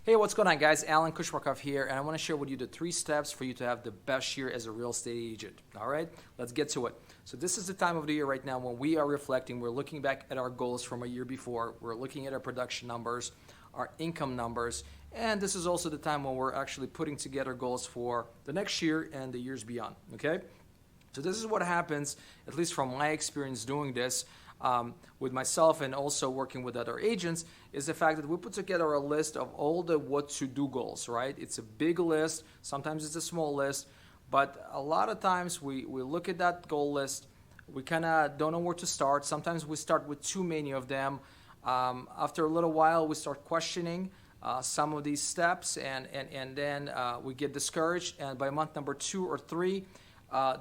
Hey, what's going on, guys? Alan Kushmarkov here, and I want to share with you the 3 steps for you to have the best year as a real estate agent. All right, let's get to it. So this is the time of the year right now when we are reflecting. We're looking back at our goals from a year before. We're looking at our production numbers, our income numbers, and this is also the time when we're actually putting together goals for the next year and the years beyond. Okay, so this is what happens, at least from my experience doing this. With myself and also working with other agents, is the fact that we put together a list of all the what to do goals, right? It's a big list, sometimes it's a small list, but a lot of times we look at that goal list, we kind of don't know where to start. Sometimes we start with too many of them. After a little while, we start questioning some of these steps, and then we get discouraged, and by month number 2 or 3,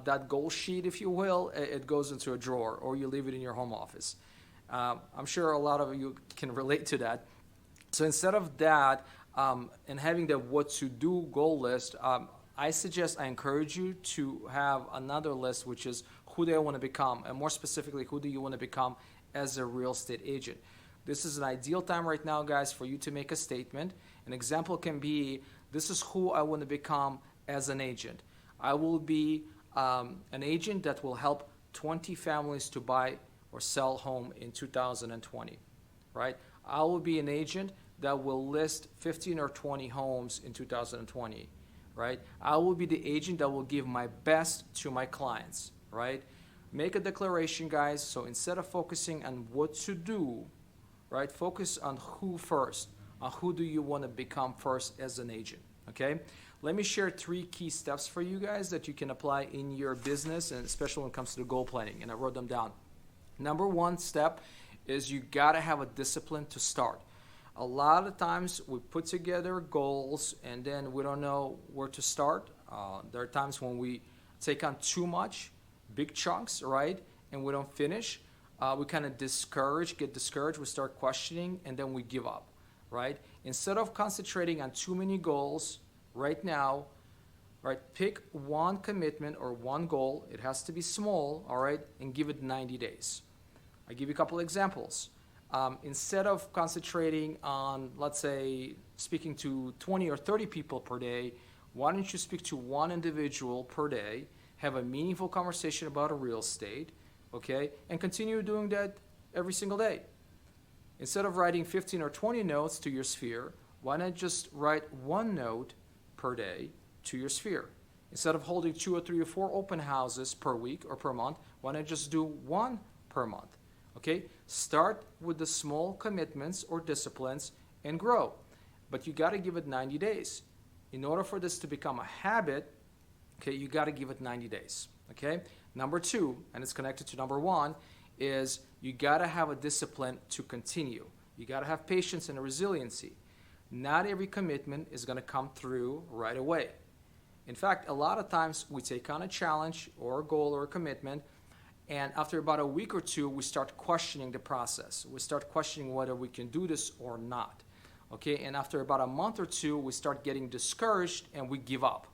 that goal sheet, if you will, it goes into a drawer, or you leave it in your home office. I'm sure a lot of you can relate to that. So instead of that, and having the what to do goal list, I encourage you to have another list, which is who do I want to become, and more specifically, who do you want to become as a real estate agent. This is an ideal time right now, guys, for you to make a statement. An example can be, this is who I want to become as an agent. I will be an agent that will help 20 families to buy or sell home in 2020, right? I will be an agent that will list 15 or 20 homes in 2020, right? I will be the agent that will give my best to my clients, right? Make a declaration, guys. So instead of focusing on what to do, right, focus on who first. On who do you want to become first as an agent, okay? Let me share 3 key steps for you guys that you can apply in your business, and especially when it comes to the goal planning, and I wrote them down. Number 1 step is you got to have a discipline to start. A lot of times we put together goals and then we don't know where to start. There are times when we take on too much, big chunks, right, and we don't finish. We kind of get discouraged, we start questioning, and then we give up, right? Instead of concentrating on too many goals, right now, right, pick one commitment or one goal. It has to be small, all right, and give it 90 days. I'll give you a couple examples. Instead of concentrating on, let's say, speaking to 20 or 30 people per day, why don't you speak to one individual per day, have a meaningful conversation about a real estate, okay, and continue doing that every single day. Instead of writing 15 or 20 notes to your sphere, why not just write 1 note per day to your sphere? Instead of holding 2 or 3 or 4 open houses per week or per month, why not just do 1 per month? Okay, start with the small commitments or disciplines and grow, but you got to give it 90 days. In order for this to become a habit, okay, you got to give it 90 days. Okay, number 2, and it's connected to number 1, is you got to have a discipline to continue. You got to have patience and a resiliency. Not every commitment is going to come through right away. In fact, a lot of times we take on a challenge or a goal or a commitment, and after about a week or 2, we start questioning the process. We start questioning whether we can do this or not. Okay, and after about a month or 2, we start getting discouraged and we give up.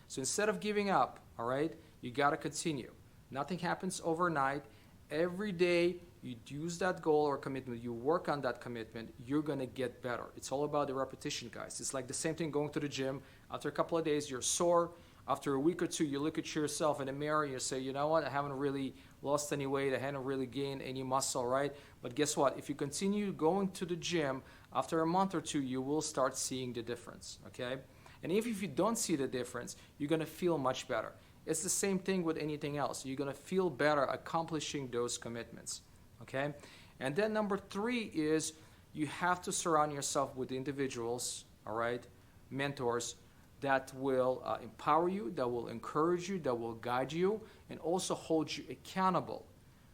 So instead of giving up, all right, you got to continue. Nothing happens overnight. Every day you use that goal or commitment, you work on that commitment, you're going to get better. It's all about the repetition, guys. It's like the same thing going to the gym. After a couple of days, you're sore. After a week or 2, you look at yourself in the mirror, you say, you know what, I haven't really lost any weight, I haven't really gained any muscle, right? But guess what? If you continue going to the gym, after a month or 2, you will start seeing the difference, okay? And if you don't see the difference, you're going to feel much better. It's the same thing with anything else. You're going to feel better accomplishing those commitments, okay? And then number 3 is you have to surround yourself with individuals, all right, mentors, that will empower you, that will encourage you, that will guide you, and also hold you accountable,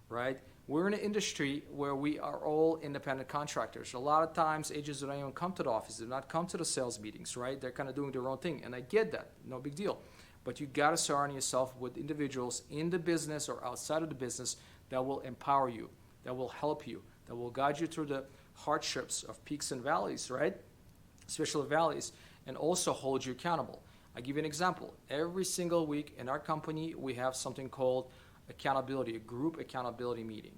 right? We're in an industry where we are all independent contractors. A lot of times, agents don't even come to the office. They do not come to the sales meetings, right? They're kind of doing their own thing, and I get that. No big deal. But you got to surround yourself with individuals in the business or outside of the business that will empower you, that will help you, that will guide you through the hardships of peaks and valleys, right? Especially valleys, and also hold you accountable. I'll give you an example. Every single week in our company, we have something called accountability, a group accountability meeting.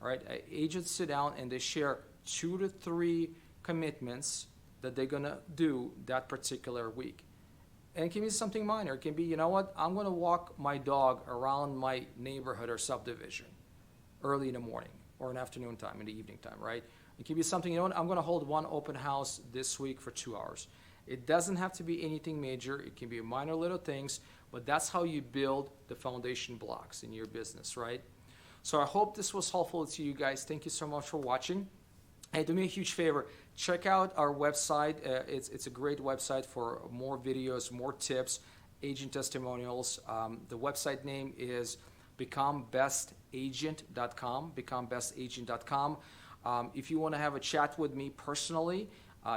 All right, agents sit down and they share 2 to 3 commitments that they're gonna do that particular week. And it can be something minor. It can be, you know what, I'm gonna walk my dog around my neighborhood or subdivision early in the morning or in afternoon time, in the evening time, right? It can be something, you know what, I'm gonna hold one open house this week for 2 hours. It doesn't have to be anything major. It can be minor little things, but that's how you build the foundation blocks in your business, right? So I hope this was helpful to you guys. Thank you so much for watching. Hey, do me a huge favor. Check out our website. It's a great website for more videos, more tips, agent testimonials. The website name is becomebestagent.com, becomebestagent.com. If you want to have a chat with me personally,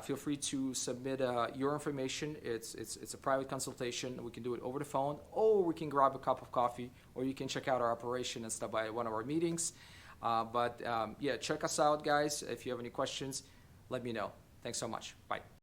feel free to submit your information. It's a private consultation. We can do it over the phone, or we can grab a cup of coffee, or you can check out our operation and stop by one of our meetings. Yeah, check us out, guys. If you have any questions, let me know. Thanks so much. Bye.